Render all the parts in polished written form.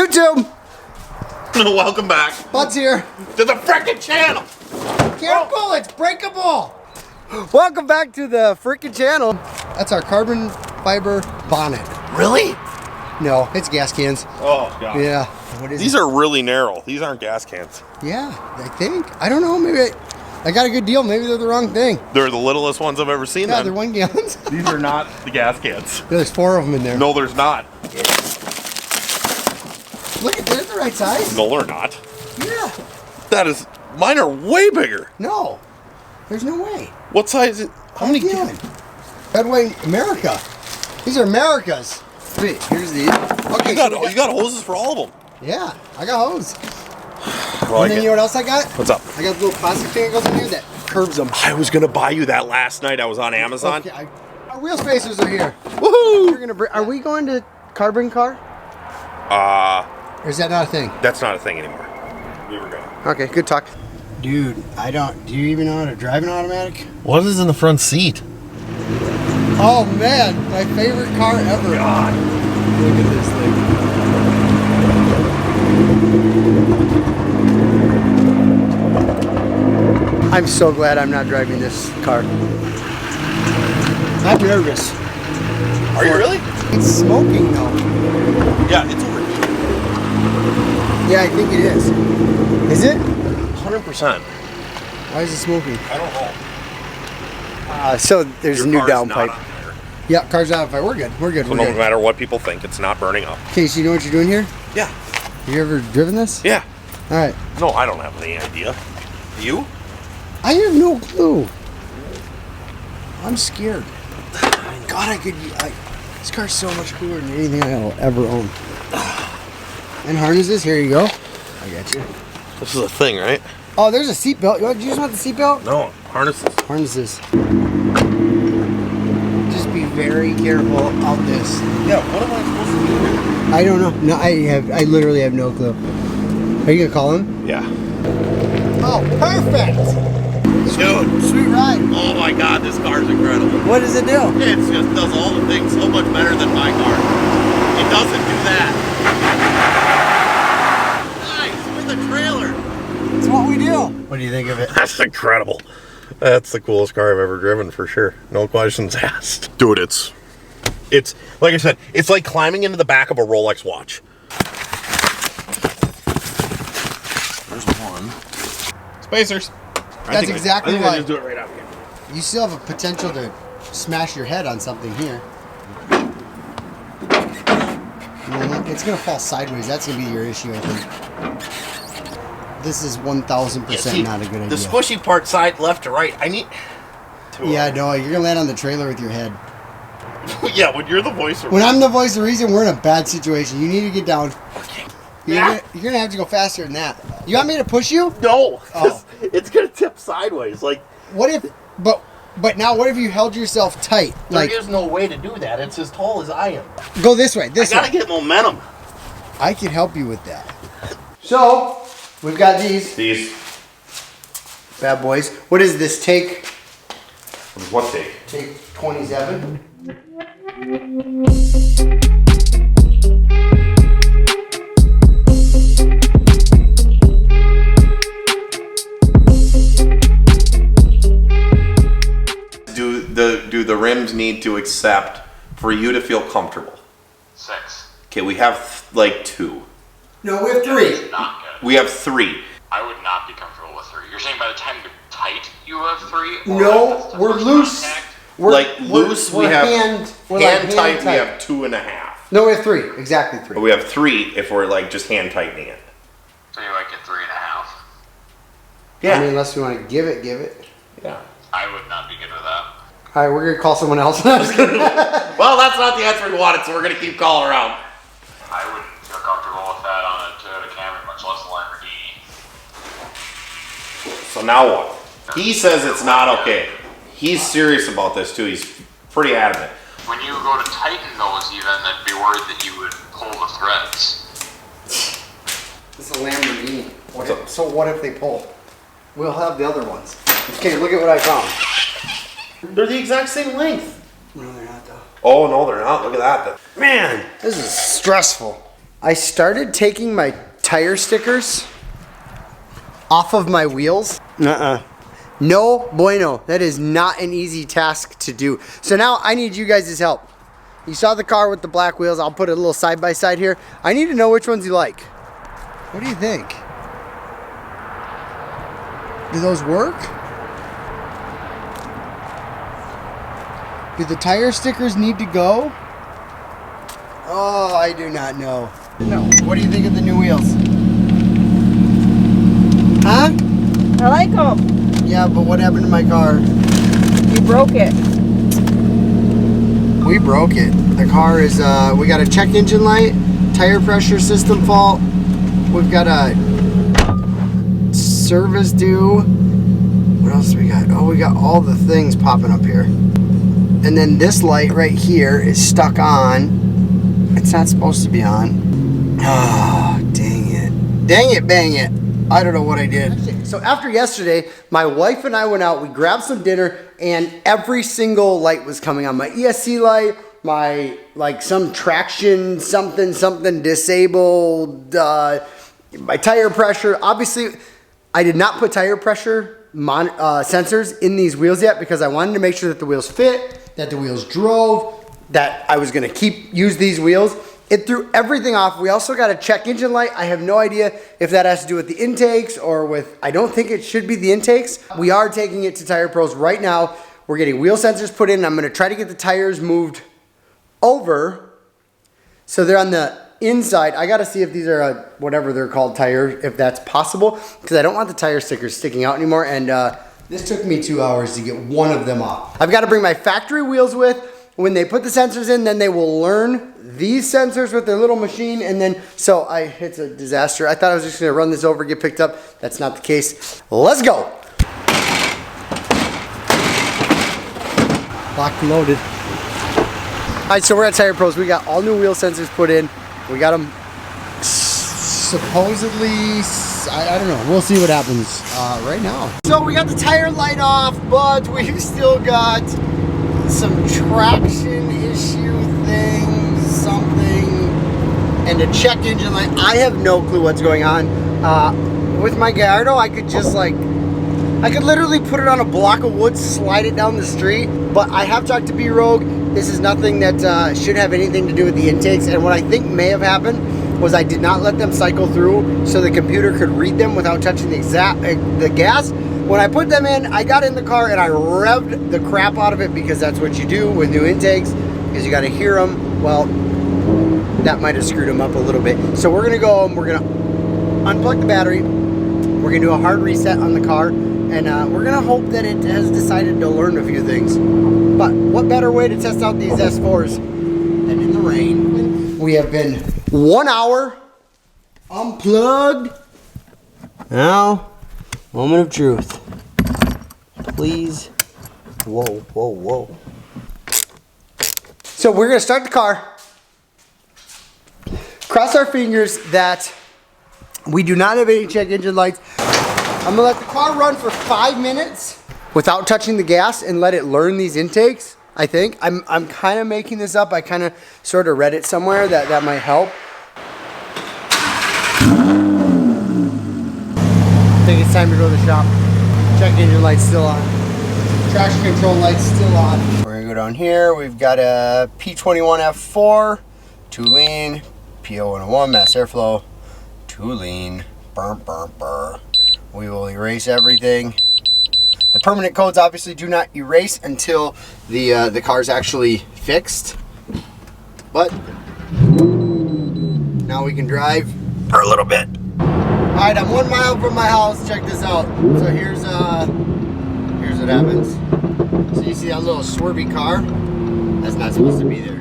YouTube! Welcome back. Bud's here. To the frickin' channel! Careful, it's breakable! Welcome back to the frickin' channel. That's our carbon fiber bonnet. Really? No, it's gas cans. Oh, God. Yeah. What is These it? are really narrow. These aren't gas cans. Yeah, I think. I don't know, maybe I got a good deal. Maybe they're the wrong thing. They're the littlest ones I've ever seen. Yeah, then. they're 1 gallons. These are not the gas cans. There's 4 of them in there. No, there's not. Look at, they're the right size. No, they're not. Yeah. That is, mine are way bigger. No, there's no way. What size is, how many? Bedway America. These are Americas. Wait, here's these. Okay, You got hoses for all of them. yeah, I got hose. Well, And then you know what else I got? What's up? I got little plastic thing that goes in here that curves them. I was gonna buy you that last night. I was on Amazon. Okay, our wheel spacers are here. Woohoo! You're gonna are we going to carbon car? Or is that not a thing? That's not a thing anymore. We were going. Okay, good talk. Dude, do you even know how to drive an automatic? What is in the front seat? Oh man, my favorite car ever. God. Look at this thing. I'm so glad I'm not driving this car. I'm nervous. Are you really? It's smoking though. Yeah, it's over here. Yeah, I think it is. Is it? 100%. Why is it smoking? I don't know. So there's a new car's not downpipe. on there. Yeah, car's out of fire. We're good. We're good. So We're no good. matter what people think, it's not burning up. Okay, so you know what you're doing here? Yeah. Have you ever driven this? Yeah. All right. No, I don't have any idea. You? I have no clue. I'm scared. God, this car's so much cooler than anything I'll ever own. And harnesses, here you go. I got you. This is a thing, right? Oh, there's a seatbelt. Do you just want the seatbelt? No, harnesses. Harnesses. Just be very careful of this. Yeah, what am I supposed to do here? I don't know. No, I literally have no clue. Are you gonna call him? Yeah. Oh, perfect! Dude. Sweet ride. Oh my God, this car is incredible. What does it do? It just does all the things so much better than my car. It doesn't do that. Nice, with a trailer. It's what we do. What do you think of it? That's incredible. That's the coolest car I've ever driven for sure. No questions asked. Dude, it's like I said, it's like climbing into the back of a Rolex watch. There's one. Spacers. That's exactly I right. just do it right out here. You still have a potential to smash your head on something here. It's gonna fall sideways. That's gonna be your issue, I think. This is 1000% not a good idea. The squishy part side left to right. I need. Yeah, no, you're gonna land on the trailer with your head. Yeah, when you're the voice of When I'm the voice of reason, we're in a bad situation. You need to get down. Okay. You're gonna have to go faster than that. You want me to push you? No, Oh. it's gonna tip sideways. Like, What if? But now, what if you held yourself tight? Like, there is no way to do that. It's as tall as I am. go this way. This I gotta way. get momentum. I can help you with that. So we've got these These. bad boys. What is this? Take What take? 27. Do the rims need to accept for you to feel comfortable? 6. Okay, we have like 2. No, we have 3. Not good. We have 3. I would not be comfortable with 3. You're saying by the time you're tight, you have 3? Or No, that's the we're first loose. contact? Loose, we have hand tight. We have 2.5. No, we have 3. Exactly 3. But we have 3 if we're like just hand tightening it. So you like it 3.5. Yeah. I mean, unless we want to give it. Yeah. I would not be good with that. All right, we're gonna call someone else. Well, that's not the answer we wanted, so we're gonna keep calling around. I wouldn't feel comfortable with that on a Toyota Camry, much less a Lamborghini. So now what? He says it's not okay. He's serious about this too. He's pretty adamant. When you go to tighten those even, I'd be worried that you would pull the threads. It's a Lamborghini. So what if they pull? We'll have the other ones. Okay, look at what I found. They're the exact same length. No, they're not though. Oh no, they're not. Look at that. Man, this is stressful. I started taking my tire stickers off of my wheels. No bueno. That is not an easy task to do. So now I need you guys' help. You saw the car with the black wheels. I'll put a little side by side here. I need to know which ones you like. What do you think? Do those work? Do the tire stickers need to go? Oh, I do not know. No. What do you think of the new wheels? Huh? I like them. Yeah, but what happened to my car? You broke it. We broke it. The car is, we got a check engine light, tire pressure system fault. We've got a service due. What else do we got? Oh, we got all the things popping up here. And then this light right here is stuck on. It's not supposed to be on. Oh, dang it. Dang it, bang it. I don't know what I did. So after yesterday, my wife and I went out, we grabbed some dinner, and every single light was coming on. My ESC light, my, like, some traction, something disabled, my tire pressure. Obviously, I did not put tire pressure sensors in these wheels yet because I wanted to make sure that the wheels fit, that the wheels drove, that I was gonna use these wheels. It threw everything off. We also got a check engine light. I have no idea if that has to do with the intakes or with, I don't think it should be the intakes. We are taking it to Tire Pros right now. We're getting wheel sensors put in. I'm gonna try to get the tires moved over so they're on the inside. I gotta see if these are whatever they're called tires, if that's possible, because I don't want the tire stickers sticking out anymore. And this took me 2 hours to get one of them off. I've got to bring my factory wheels with. When they put the sensors in, then they will learn these sensors with their little machine, and then, it's a disaster. I thought I was just gonna run this over, get picked up. That's not the case. Let's go. Locked and loaded. All right, so we're at Tire Pros. We got all new wheel sensors put in. We got them supposedly, I don't know. We'll see what happens right now. So we got the tire light off, but we've still got some traction issue thing, something, and a check engine light. I have no clue what's going on. With my Gallardo, I could just I could literally put it on a block of wood, slide it down the street, but I have talked to B-Rogue. This is nothing that should have anything to do with the intakes, and what I think may have happened was I did not let them cycle through so the computer could read them without touching the gas. When I put them in, I got in the car and I revved the crap out of it because that's what you do with new intakes, is you got to hear them. Well, that might have screwed them up a little bit. So we're gonna go and we're gonna unplug the battery. We're gonna do a hard reset on the car, and we're gonna hope that it has decided to learn a few things. But what better way to test out these S4s than in the rain? We have been 1 hour unplugged. Now, moment of truth. Please. Whoa, whoa, whoa. So we're gonna start the car. Cross our fingers that we do not have any check engine lights. I'm gonna let the car run for 5 minutes without touching the gas and let it learn these intakes, I think. I'm kind of making this up. I kind of sort of read it somewhere that might help. I think it's time to go to the shop. Check engine light's still on. Traction control light's still on. We're gonna go down here. We've got a P21 F4, 2 lean, P0101 mass airflow, 2 lean, burr, burr, burr. We will erase everything. The permanent codes obviously do not erase until the car's actually fixed. But now we can drive for a little bit. All right, I'm 1 mile from my house. Check this out. So here's what happens. So you see that little swervy car? That's not supposed to be there.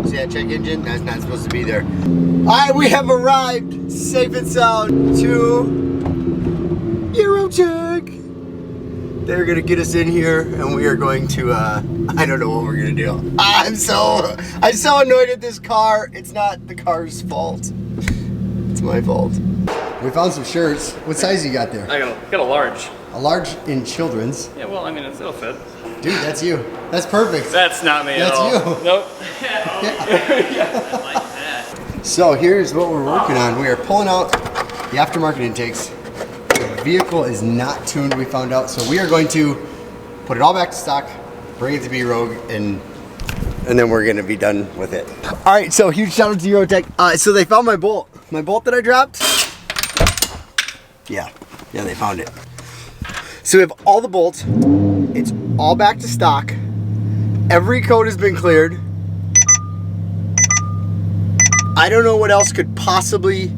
See that check engine? That's not supposed to be there. All right, we have arrived safe and sound to Eurotech. They're gonna get us in here, and we are going to. I don't know what we're gonna do. I'm so annoyed at this car. It's not the car's fault. It's my fault. We found some shirts. What size you got there? I got a large. A large in children's. Yeah, well, I mean, it'll fit. Dude, that's you. That's perfect. That's not me at all. That's you. Nope. Yeah. I like that. So here's what we're working on. We are pulling out the aftermarket intakes. The vehicle is not tuned, we found out. So we are going to put it all back to stock, bring it to B-Rogue, and then we're gonna be done with it. All right, so huge shout out to Eurotech. So they found my bolt that I dropped. Yeah, they found it. So we have all the bolts. It's all back to stock. Every coat has been cleared. I don't know what else could possibly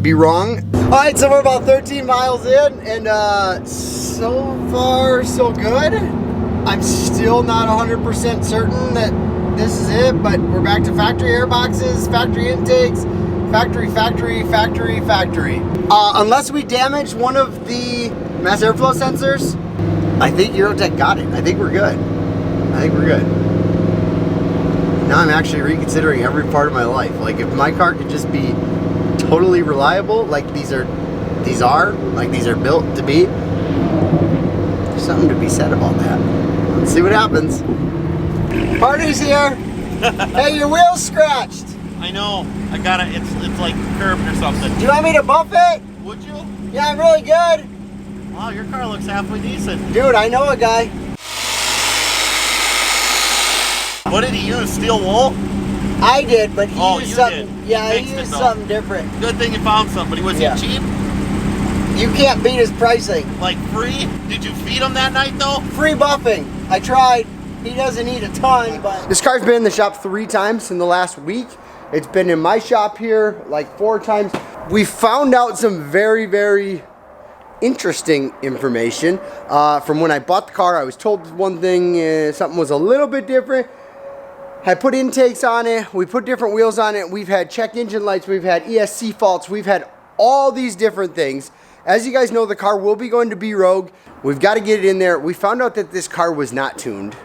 be wrong. All right, so we're about 13 miles in, and so far so good. I'm still not 100% certain that this is it, but we're back to factory air boxes, factory intakes, factory. Unless we damage one of the mass airflow sensors, I think Eurotech got it. I think we're good. Now I'm actually reconsidering every part of my life. Like, if my car could just be totally reliable, like these are built to be, there's something to be said about that. Let's see what happens. Party's here. Hey, your wheel's scratched. I know. I got it. It's like curved or something. Do you want me to buff it? Would you? Yeah, I'm really good. Wow, your car looks halfway decent. Dude, I know a guy. What did he use? Steel wool? I did, but he used you something. did. Yeah, You he fixed used it, though. something different. Good thing you found somebody. Was Yeah. he cheap? You can't beat his pricing. Like free? Did you feed him that night though? Free buffing. I tried. He doesn't need a ton, but this car's been in the shop 3 times in the last week. It's been in my shop here like 4 times. We found out some very, very interesting information from when I bought the car. I was told one thing, something was a little bit different. I put intakes on it. We put different wheels on it. We've had check engine lights. We've had ESC faults. We've had all these different things. As you guys know, the car will be going to B-Rogue. We've got to get it in there. We found out that this car was not tuned.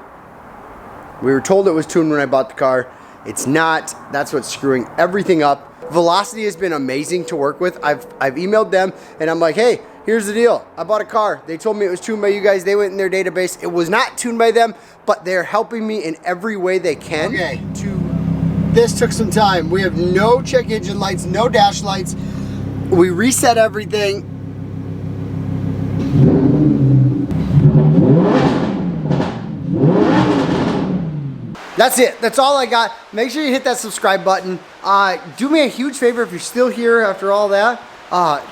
We were told it was tuned when I bought the car. It's not. That's what's screwing everything up. Velocity has been amazing to work with. I've emailed them and I'm like, hey, here's the deal. I bought a car. They told me it was tuned by you guys. They went in their database. It was not tuned by them, but they're helping me in every way they can. Okay, this took some time. We have no check engine lights, no dash lights. We reset everything. That's it. That's all I got. Make sure you hit that subscribe button. Do me a huge favor if you're still here after all that.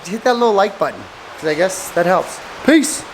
Hit that little like button, because I guess that helps. Peace.